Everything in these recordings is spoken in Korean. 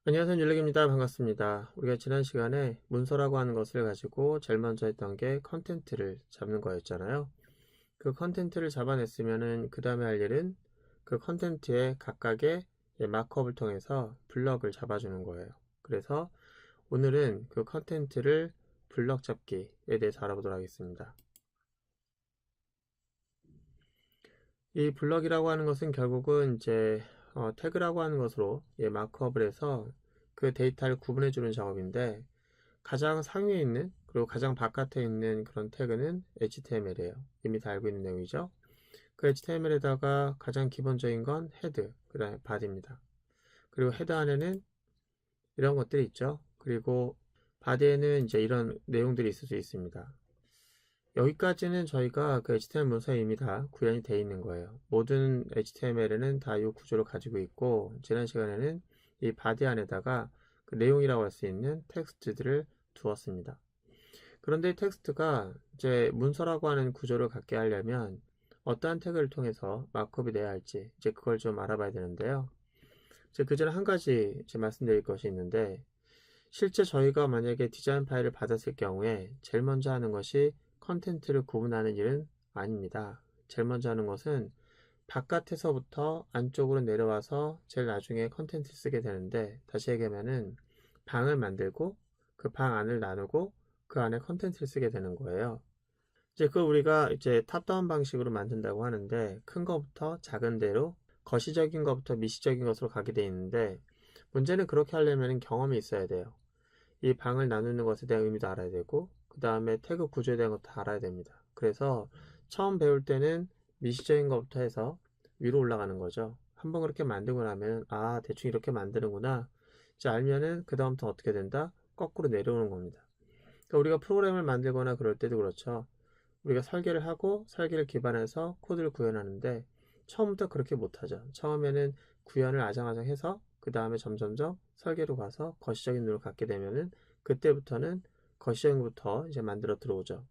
안녕하세요, 율렉입니다. 반갑습니다. 우리가 지난 시간에 문서라고 하는 것을 가지고 제일 먼저 했던 게 컨텐트를 잡는 거였잖아요. 그 컨텐트를 잡아냈으면은 그 다음에 할 일은 그 컨텐트의 각각의 마크업을 통해서 블럭을 잡아주는 거예요. 그래서 오늘은 그 컨텐트를 블럭 잡기에 대해서 알아보도록 하겠습니다. 이 블럭이라고 하는 것은 결국은 이제 태그라고 하는 것으로 마크업을 해서 그 데이터를 구분해 주는 작업인데, 가장 상위에 있는 그리고 가장 바깥에 있는 그런 태그는 HTML이에요. 이미 다 알고 있는 내용이죠. 그 HTML에다가 가장 기본적인 건 헤드, 그 다음에 바디입니다. 그리고 헤드 안에는 이런 것들이 있죠. 그리고 바디에는 이제 이런 내용들이 있을 수 있습니다. 여기까지는 저희가 그 HTML 문서에 이미 다 구현이 되어 있는 거예요. 모든 HTML에는 다 이 구조를 가지고 있고, 지난 시간에는 이 바디 안에다가 그 내용이라고 할 수 있는 텍스트들을 두었습니다. 그런데 이 텍스트가 이제 문서라고 하는 구조를 갖게 하려면 어떠한 태그를 통해서 마크업이 돼야 할지 이제 그걸 좀 알아봐야 되는데요. 이제 그 전에 한 가지 이제 말씀드릴 것이 있는데, 실제 저희가 만약에 디자인 파일을 받았을 경우에 제일 먼저 하는 것이 컨텐트를 구분하는 일은 아닙니다. 제일 먼저 하는 것은 바깥에서부터 안쪽으로 내려와서 제일 나중에 컨텐트를 쓰게 되는데, 다시 얘기하면은 방을 만들고 그 방 안을 나누고 그 안에 컨텐트를 쓰게 되는 거예요. 이제 그 우리가 이제 탑다운 방식으로 만든다고 하는데, 큰 거부터 작은 데로 거시적인 것부터 미시적인 것으로 가게 돼 있는데, 문제는 그렇게 하려면 경험이 있어야 돼요. 이 방을 나누는 것에 대한 의미도 알아야 되고, 그 다음에 태그 구조에 대한 것도 알아야 됩니다. 그래서 처음 배울 때는 미시적인 것부터 해서 위로 올라가는 거죠. 한번 그렇게 만들고 나면 대충 이렇게 만드는구나 이제 알면은 그 다음부터 어떻게 된다? 거꾸로 내려오는 겁니다. 그러니까 우리가 프로그램을 만들거나 그럴 때도 그렇죠. 우리가 설계를 하고 설계를 기반해서 코드를 구현하는데, 처음부터 그렇게 못하죠. 처음에는 구현을 아장아장해서 그 다음에 점점점 설계로 가서 거시적인 눈을 갖게 되면은, 그때부터는 거시적인 것부터 이제 만들어 들어오죠.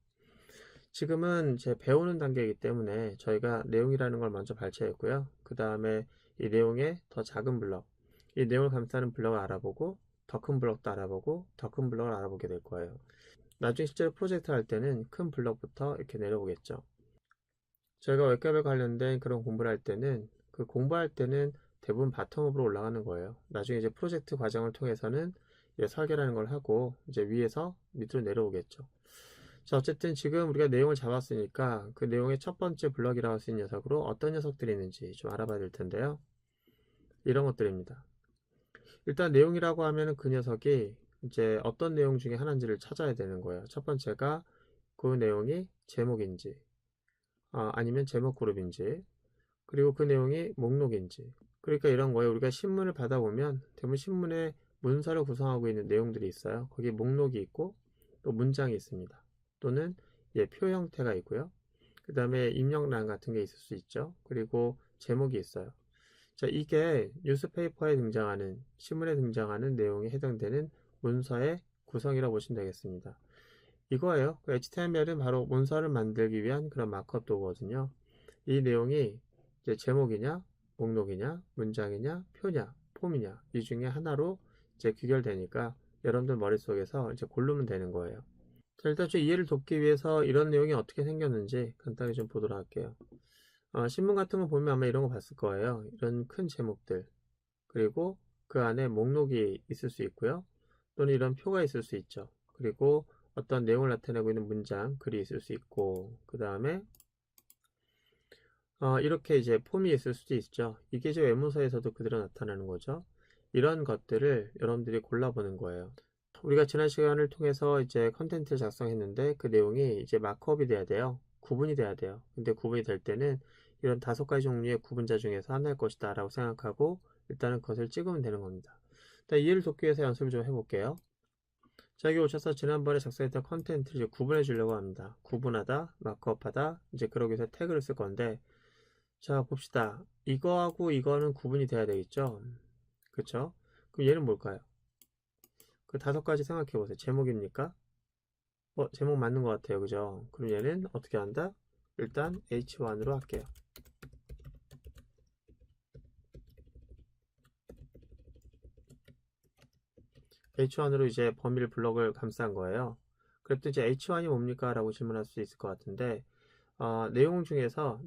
지금은 이제 배우는 단계이기 때문에 저희가 내용이라는 걸 먼저 발췌했고요. 그 다음에 이 내용의 더 작은 블럭, 이 내용을 감싸는 블럭을 알아보고, 더 큰 블럭도 알아보고, 더 큰 블럭을 알아보게 될 거예요. 나중에 실제로 프로젝트 할 때는 큰 블럭부터 이렇게 내려오겠죠. 저희가 웹cap에 관련된 그런 공부를 할 때는, 그 공부할 때는 대부분 바텀업으로 올라가는 거예요. 나중에 이제 프로젝트 과정을 통해서는 설계라는 걸 하고 이제 위에서 밑으로 내려오겠죠. 자, 어쨌든 지금 우리가 내용을 잡았으니까 그 내용의 첫 번째 블럭이라고 할 수 있는 녀석으로 어떤 녀석들이 있는지 좀 알아봐야 될 텐데요. 이런 것들입니다. 일단 내용이라고 하면은 그 녀석이 이제 어떤 내용 중에 하나인지를 찾아야 되는 거예요. 첫 번째가 그 내용이 제목인지, 아니면 제목 그룹인지, 그리고 그 내용이 목록인지. 그러니까 이런 거예요. 우리가 신문을 받아보면 대부분 신문에 문서를 구성하고 있는 내용들이 있어요. 거기에 목록이 있고 또 문장이 있습니다. 또는 표 형태가 있고요. 그 다음에 입력란 같은 게 있을 수 있죠. 그리고 제목이 있어요. 자, 이게 뉴스페이퍼에 등장하는, 신문에 등장하는 내용에 해당되는 문서의 구성이라고 보시면 되겠습니다. 이거예요. HTML은 바로 문서를 만들기 위한 그런 마크업 도구거든요. 이 내용이 이제 제목이냐, 목록이냐, 문장이냐, 표냐, 폼이냐, 이 중에 하나로 이제 귀결되니까 여러분들 머릿속에서 이제 고르면 되는 거예요. 자, 일단 좀 이해를 돕기 위해서 이런 내용이 어떻게 생겼는지 간단히 좀 보도록 할게요. 신문 같은 거 보면 아마 이런 거 봤을 거예요. 이런 큰 제목들, 그리고 그 안에 목록이 있을 수 있고요. 또는 이런 표가 있을 수 있죠. 그리고 어떤 내용을 나타내고 있는 문장, 글이 있을 수 있고, 그 다음에 이렇게 이제 폼이 있을 수도 있죠. 이게 이제 외문서에서도 그대로 나타나는 거죠. 이런 것들을 여러분들이 골라보는 거예요. 우리가 지난 시간을 통해서 이제 컨텐츠를 작성했는데, 그 내용이 이제 마크업이 돼야 돼요. 구분이 돼야 돼요. 근데 구분이 될 때는 이런 5가지 종류의 구분자 중에서 하나일 것이다 라고 생각하고 일단은 그것을 찍으면 되는 겁니다. 일단 이해를 돕기 위해서 연습을 좀 해볼게요. 자, 여기 오셔서 지난번에 작성했던 컨텐츠를 이제 구분해 주려고 합니다. 구분하다, 마크업하다, 이제 그러기 위해서 태그를 쓸 건데, 자, 봅시다. 이거하고 이거는 구분이 돼야 되겠죠? 그쵸? 그럼 얘는 뭘까요? 그 5가지 생각해 보세요. 제목입니까? 제목 맞는 것 같아요. 그죠? 그럼 얘는 어떻게 한다? 일단 H1으로 할게요. h1으로 이제 범위를 블럭을 감싼 거예요. 그랬더니 이제 h1이 뭡니까? 라고 질문할 수 있을 것 같은데, 내용 중에서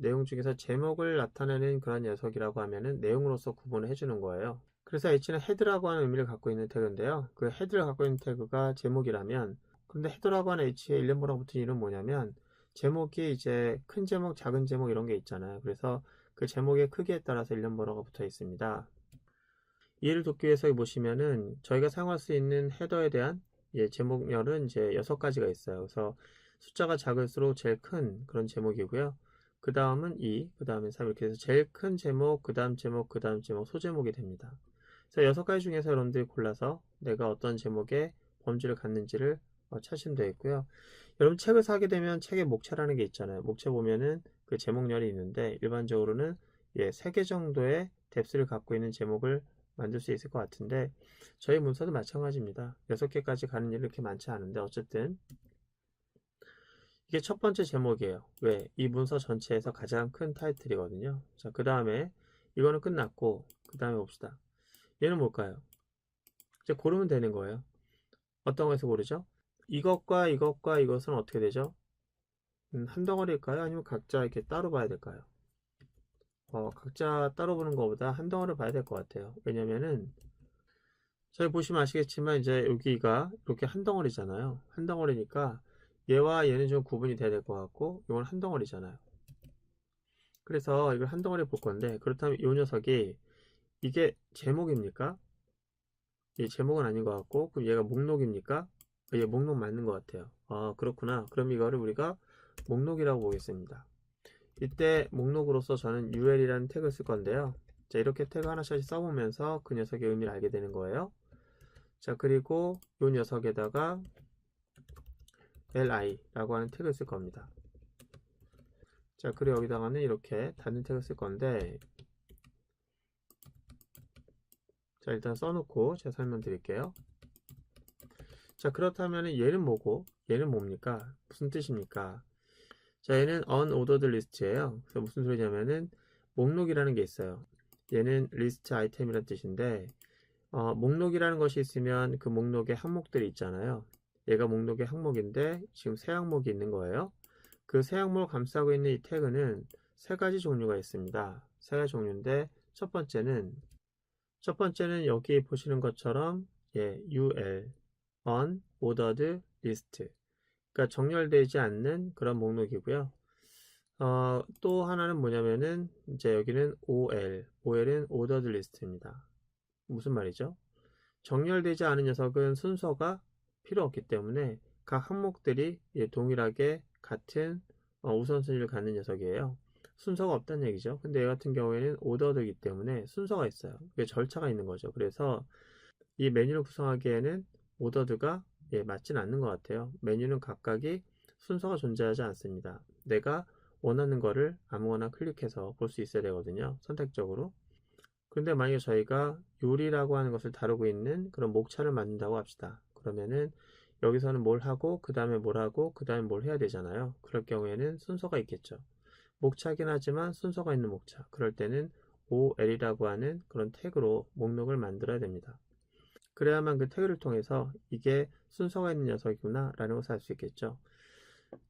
제목을 나타내는 그런 녀석이라고 하면은 내용으로서 구분을 해주는 거예요. 그래서 h는 헤드라고 하는 의미를 갖고 있는 태그인데요. 그 헤드를 갖고 있는 태그가 제목이라면, 근데 헤드라고 하는 h에 1렘버라고 붙은 이유는 뭐냐면, 제목이 이제 큰 제목, 작은 제목 이런 게 있잖아요. 그래서 그 제목의 크기에 따라서 1렘버가 붙어 있습니다. 이해를 돕기 위해서 보시면은 저희가 사용할 수 있는 헤더에 대한 제목열은 이제 6가지가 있어요. 그래서 숫자가 작을수록 제일 큰 그런 제목이고요. 그 다음은 2, 그 다음에 3 이렇게 해서 제일 큰 제목, 그 다음 제목, 그 다음 제목, 소제목이 됩니다. 그래서 6가지 중에서 여러분들이 골라서 내가 어떤 제목의 범주를 갖는지를 찾으시면 되겠고요. 여러분 책을 사게 되면 책의 목차라는 게 있잖아요. 목차 보면은 그 제목열이 있는데 일반적으로는 3개 정도의 뎁스를 갖고 있는 제목을 만들 수 있을 것 같은데 저희 문서도 마찬가지입니다. 6개까지 가는 일이 이렇게 많지 않은데 어쨌든 이게 첫 번째 제목이에요. 왜? 이 문서 전체에서 가장 큰 타이틀이거든요. 자, 그 다음에 이거는 끝났고 그 다음에 봅시다. 얘는 뭘까요? 이제 고르면 되는 거예요. 어떤 거에서 고르죠? 이것과 이것과 이것은 어떻게 되죠? 한 덩어리일까요? 아니면 각자 이렇게 따로 봐야 될까요? 각자 따로 보는 것보다 한 덩어리를 봐야 될 것 같아요. 왜냐면은 저희 보시면 아시겠지만 이제 여기가 이렇게 한 덩어리잖아요. 한 덩어리니까 얘와 얘는 좀 구분이 돼야 될 것 같고 이건 한 덩어리잖아요. 그래서 이걸 한 덩어리 볼 건데 그렇다면 이 녀석이 이게 제목입니까? 얘 제목은 아닌 것 같고 그럼 얘가 목록입니까? 얘 목록 맞는 것 같아요. 그렇구나. 그럼 이거를 우리가 목록이라고 보겠습니다. 이때 목록으로서 저는 ul이라는 태그를 쓸 건데요. 자, 이렇게 태그 하나씩 써보면서 그 녀석의 의미를 알게 되는 거예요. 자, 그리고 이 녀석에다가 li라고 하는 태그를 쓸 겁니다. 자, 그리고 여기다가는 이렇게 닫는 태그를 쓸 건데, 자, 일단 써놓고 제가 설명드릴게요. 자, 그렇다면 얘는 뭐고, 얘는 뭡니까? 무슨 뜻입니까? 자, 얘는 unordered list예요. 그래서 무슨 소리냐면은 목록이라는 게 있어요. 얘는 list item이라는 뜻인데, 목록이라는 것이 있으면 그 목록에 항목들이 있잖아요. 얘가 목록의 항목인데 지금 세 항목이 있는 거예요. 그 세 항목을 감싸고 있는 이 태그는 3가지 종류가 있습니다. 3가지 종류인데 첫 번째는 여기 보시는 것처럼 UL, unordered list, 그러니까 정렬되지 않는 그런 목록이고요. 또 하나는 뭐냐면은 이제 여기는 OL은 ordered list입니다. 무슨 말이죠? 정렬되지 않은 녀석은 순서가 필요 없기 때문에 각 항목들이 동일하게 같은 우선순위를 갖는 녀석이에요. 순서가 없다는 얘기죠. 근데 얘 같은 경우에는 오더드이기 때문에 순서가 있어요. 이게 절차가 있는 거죠. 그래서 이 메뉴를 구성하기에는 오더드가 맞진 않는 것 같아요. 메뉴는 각각이 순서가 존재하지 않습니다. 내가 원하는 거를 아무거나 클릭해서 볼 수 있어야 되거든요. 선택적으로. 근데 만약에 저희가 요리라고 하는 것을 다루고 있는 그런 목차를 만든다고 합시다. 그러면은 여기서는 뭘 하고 그 다음에 뭘 하고 그 다음에 뭘 해야 되잖아요. 그럴 경우에는 순서가 있겠죠. 목차긴 하지만 순서가 있는 목차. 그럴 때는 OL이라고 하는 그런 태그로 목록을 만들어야 됩니다. 그래야만 그 태그를 통해서 이게 순서가 있는 녀석이구나 라는 것을 알 수 있겠죠.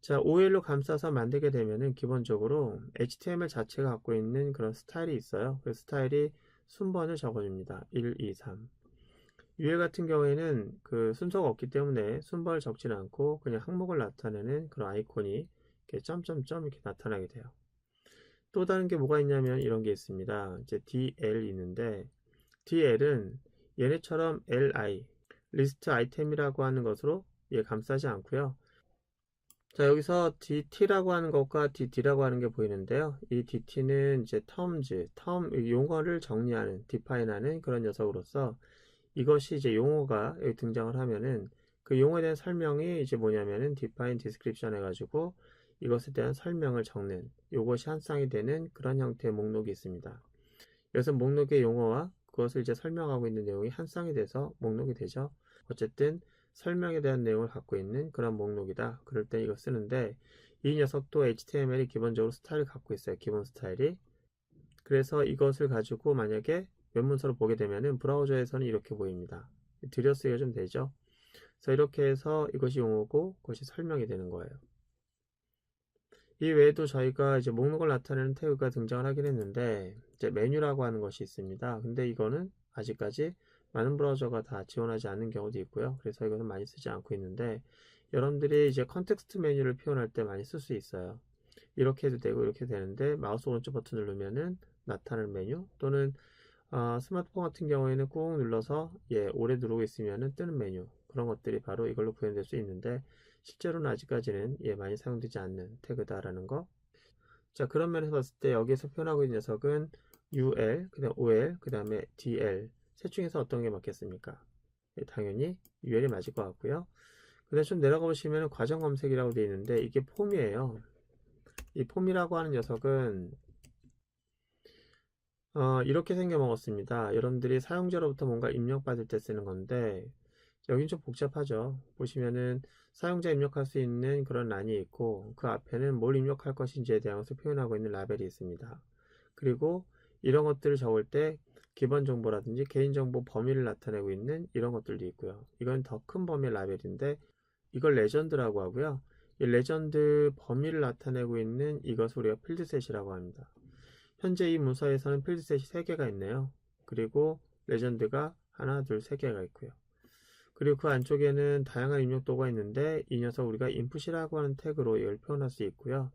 자, OL로 감싸서 만들게 되면은 기본적으로 HTML 자체가 갖고 있는 그런 스타일이 있어요. 그 스타일이 순번을 적어줍니다. 1, 2, 3. UL 같은 경우에는 그 순서가 없기 때문에 순번을 적지는 않고 그냥 항목을 나타내는 그런 아이콘이 이렇게 점점점 이렇게 나타나게 돼요. 또 다른 게 뭐가 있냐면 이런 게 있습니다. 이제 DL이 있는데 DL은 얘네처럼 LI, 리스트 아이템이라고 하는 것으로 감싸지 않고요. 자, 여기서 DT라고 하는 것과 DD라고 하는 게 보이는데요. 이 DT는 이제 텀 용어를 정리하는, 디파인하는 그런 녀석으로서 이것이 이제 용어가 여기 등장을 하면은 그 용어에 대한 설명이 이제 뭐냐면은 define description 해가지고 이것에 대한 설명을 적는 이것이 한 쌍이 되는 그런 형태의 목록이 있습니다. 여기서 목록의 용어와 그것을 이제 설명하고 있는 내용이 한 쌍이 돼서 목록이 되죠. 어쨌든 설명에 대한 내용을 갖고 있는 그런 목록이다. 그럴 때 이거 쓰는데 이 녀석도 HTML이 기본적으로 스타일을 갖고 있어요. 기본 스타일이. 그래서 이것을 가지고 만약에 웹 문서를 보게 되면은 브라우저에서는 이렇게 보입니다. 들여쓰기가 좀 되죠. 그래서 이렇게 해서 이것이 용어고 그것이 설명이 되는 거예요. 이 외에도 저희가 이제 목록을 나타내는 태그가 등장을 하긴 했는데 이제 메뉴라고 하는 것이 있습니다. 근데 이거는 아직까지 많은 브라우저가 다 지원하지 않는 경우도 있고요. 그래서 이거는 많이 쓰지 않고 있는데 여러분들이 이제 컨텍스트 메뉴를 표현할 때 많이 쓸 수 있어요. 이렇게 해도 되고 이렇게 되는데 마우스 오른쪽 버튼 누르면은 나타나는 메뉴 또는 스마트폰 같은 경우에는 꾹 눌러서 오래 누르고 있으면은 뜨는 메뉴 그런 것들이 바로 이걸로 구현될 수 있는데 실제로는 아직까지는 많이 사용되지 않는 태그다라는 거. 자, 그런 면에서 봤을 때 여기에서 표현하고 있는 녀석은 UL, 그 다음 OL, 그 다음에 DL 셋 중에서 어떤 게 맞겠습니까? 당연히 UL이 맞을 것 같고요. 그 다음 좀 내려가 보시면 과정 검색이라고 되어 있는데 이게 폼이에요. 이 폼이라고 하는 녀석은 이렇게 생겨 먹었습니다. 여러분들이 사용자로부터 뭔가 입력받을 때 쓰는 건데 여긴 좀 복잡하죠. 보시면은 사용자 입력할 수 있는 그런 란이 있고 그 앞에는 뭘 입력할 것인지에 대한 것을 표현하고 있는 라벨이 있습니다. 그리고 이런 것들을 적을 때 기본 정보라든지 개인정보 범위를 나타내고 있는 이런 것들도 있고요. 이건 더 큰 범위의 라벨인데 이걸 레전드라고 하고요. 이 레전드 범위를 나타내고 있는 이것을 우리가 필드셋이라고 합니다. 현재 이 문서에서는 필드셋이 3개가 있네요. 그리고 레전드가 하나, 둘, 3개가 있고요. 그리고 그 안쪽에는 다양한 입력도가 있는데 이 녀석 우리가 인풋이라고 하는 태그로 이걸 표현할 수 있고요.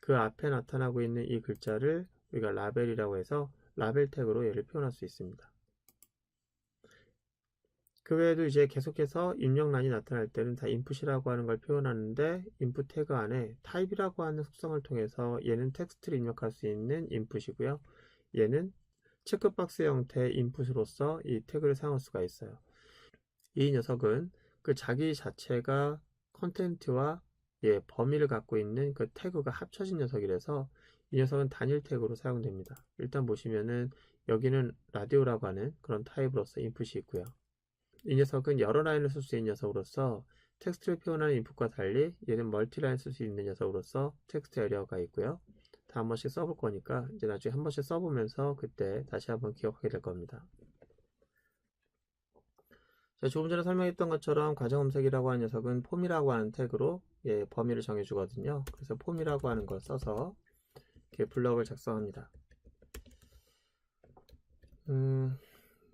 그 앞에 나타나고 있는 이 글자를 우리가 라벨이라고 해서 라벨 태그로 얘를 표현할 수 있습니다. 그 외에도 이제 계속해서 입력란이 나타날 때는 다 인풋이라고 하는 걸 표현하는데 인풋 태그 안에 타입이라고 하는 속성을 통해서 얘는 텍스트를 입력할 수 있는 인풋이고요. 얘는 체크박스 형태의 인풋으로서 이 태그를 사용할 수가 있어요. 이 녀석은 그 자기 자체가 컨텐트와 범위를 갖고 있는 그 태그가 합쳐진 녀석이라서 이 녀석은 단일 태그로 사용됩니다. 일단 보시면은 여기는 라디오라고 하는 그런 타입으로서 인풋이 있고요. 이 녀석은 여러 라인을 쓸 수 있는 녀석으로서 텍스트를 표현하는 인풋과 달리 얘는 멀티라인 쓸 수 있는 녀석으로서 텍스트 에리어가 있고요. 다 한 번씩 써볼 거니까 이제 나중에 한 번씩 써보면서 그때 다시 한번 기억하게 될 겁니다. 자, 조금 전에 설명했던 것처럼 과정 검색이라고 하는 녀석은 폼이라고 하는 태그로 범위를 정해주거든요. 그래서 폼이라고 하는 걸 써서 이렇게 블럭을 작성합니다.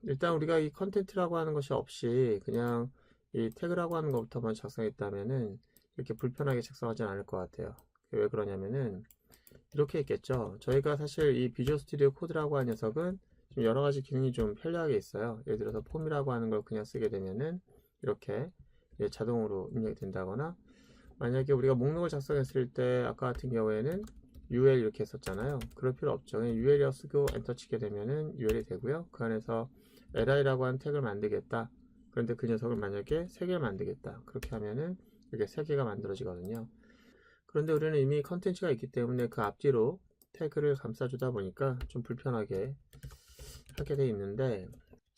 일단 우리가 이 컨텐트라고 하는 것이 없이 그냥 이 태그라고 하는 것부터만 작성했다면은 이렇게 불편하게 작성하지 않을 것 같아요. 왜 그러냐면은 이렇게 있겠죠. 저희가 사실 이 비주얼 스튜디오 코드라고 하는 녀석은 좀 여러 가지 기능이 좀 편리하게 있어요. 예를 들어서 폼이라고 하는 걸 그냥 쓰게 되면은 이렇게 자동으로 입력이 된다거나 만약에 우리가 목록을 작성했을 때 아까 같은 경우에는 UL 이렇게 했었잖아요. 그럴 필요 없죠. 그냥 UL이라고 쓰고 엔터 치게 되면은 UL이 되고요. 그 안에서 li라고 하는 태그를 만들겠다. 그런데 그 녀석을 만약에 3개를 만들겠다. 그렇게 하면은 이렇게 3개가 만들어지거든요. 그런데 우리는 이미 컨텐츠가 있기 때문에 그 앞뒤로 태그를 감싸주다 보니까 좀 불편하게 하게 돼 있는데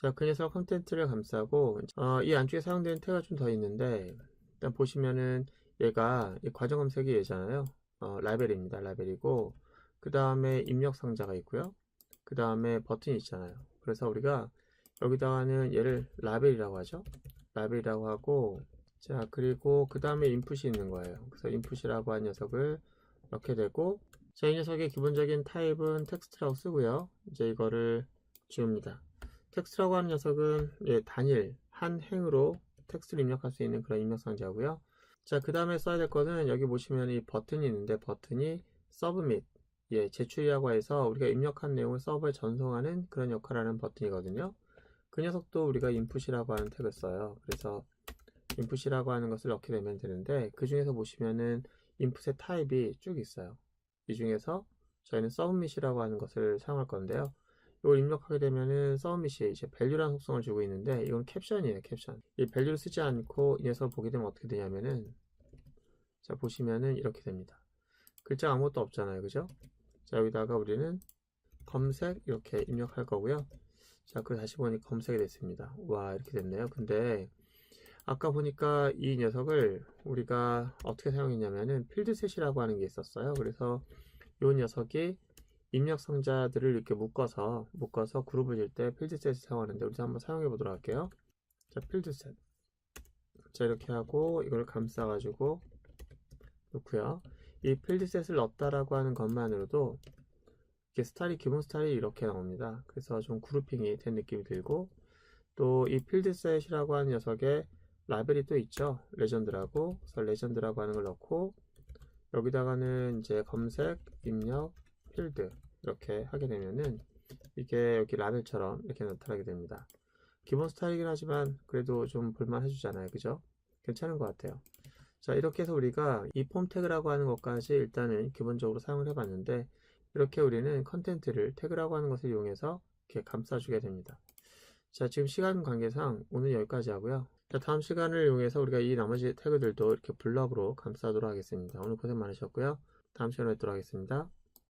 자, 그 녀석 컨텐츠를 감싸고 이 안쪽에 사용되는 태그가 좀 더 있는데 일단 보시면은 얘가 이 과정 검색이 얘잖아요. 라벨입니다. 라벨이고 그 다음에 입력 상자가 있고요. 그 다음에 버튼이 있잖아요. 그래서 우리가 여기다가는 얘를 라벨이라고 하죠. 라벨이라고 하고 자, 그리고 그 다음에 인풋이 있는 거예요. 그래서 인풋이라고 한 녀석을 넣게 되고 자, 이 녀석의 기본적인 타입은 텍스트라고 쓰고요. 이제 이거를 지웁니다. 텍스트라고 하는 녀석은 단일 한 행으로 텍스트를 입력할 수 있는 그런 입력 상자고요. 자, 그 다음에 써야 될 거는 여기 보시면 이 버튼이 있는데 버튼이 submit 제출이라고 해서 우리가 입력한 내용을 서버에 전송하는 그런 역할을 하는 버튼이거든요. 그 녀석도 우리가 인풋이라고 하는 태그를 써요. 그래서 인풋이라고 하는 것을 넣게 되면 되는데 그 중에서 보시면은 인풋의 타입이 쭉 있어요. 이 중에서 저희는 submit이라고 하는 것을 사용할 건데요. 이걸 입력하게 되면은 submit이 이제 value라는 속성을 주고 있는데 이건 캡션이에요. 캡션. 이 value를 쓰지 않고 이 녀석을 보게 되면 어떻게 되냐면은 자, 보시면은 이렇게 됩니다. 글자 아무것도 없잖아요. 그죠? 자, 여기다가 우리는 검색 이렇게 입력할 거고요. 자, 그 다시 보니 검색이 됐습니다. 와, 이렇게 됐네요. 근데 아까 보니까 이 녀석을 우리가 어떻게 사용했냐면은 필드셋이라고 하는 게 있었어요. 그래서 이 녀석이 입력 상자들을 이렇게 묶어서 그룹을 질 때 필드셋을 사용하는데 우리 한번 사용해 보도록 할게요. 자, 필드셋. 자, 이렇게 하고 이걸 감싸가지고 놓고요. 이 필드셋을 넣었다라고 하는 것만으로도 이게 스타일이, 기본 스타일이 이렇게 나옵니다. 그래서 좀 그룹핑이 된 느낌이 들고, 또 이 필드셋이라고 하는 녀석에 라벨이 또 있죠. 레전드라고. 그래서 레전드라고 하는 걸 넣고, 여기다가는 이제 검색, 입력, 필드 이렇게 하게 되면은 이게 여기 라벨처럼 이렇게 나타나게 됩니다. 기본 스타일이긴 하지만 그래도 좀 볼만 해주잖아요. 그죠? 괜찮은 것 같아요. 자, 이렇게 해서 우리가 이 폼 태그라고 하는 것까지 일단은 기본적으로 사용을 해봤는데, 이렇게 우리는 컨텐트를 태그라고 하는 것을 이용해서 이렇게 감싸주게 됩니다. 자, 지금 시간 관계상 오늘 여기까지 하고요. 자, 다음 시간을 이용해서 우리가 이 나머지 태그들도 이렇게 블럭으로 감싸도록 하겠습니다. 오늘 고생 많으셨고요. 다음 시간에 뵙도록 하겠습니다.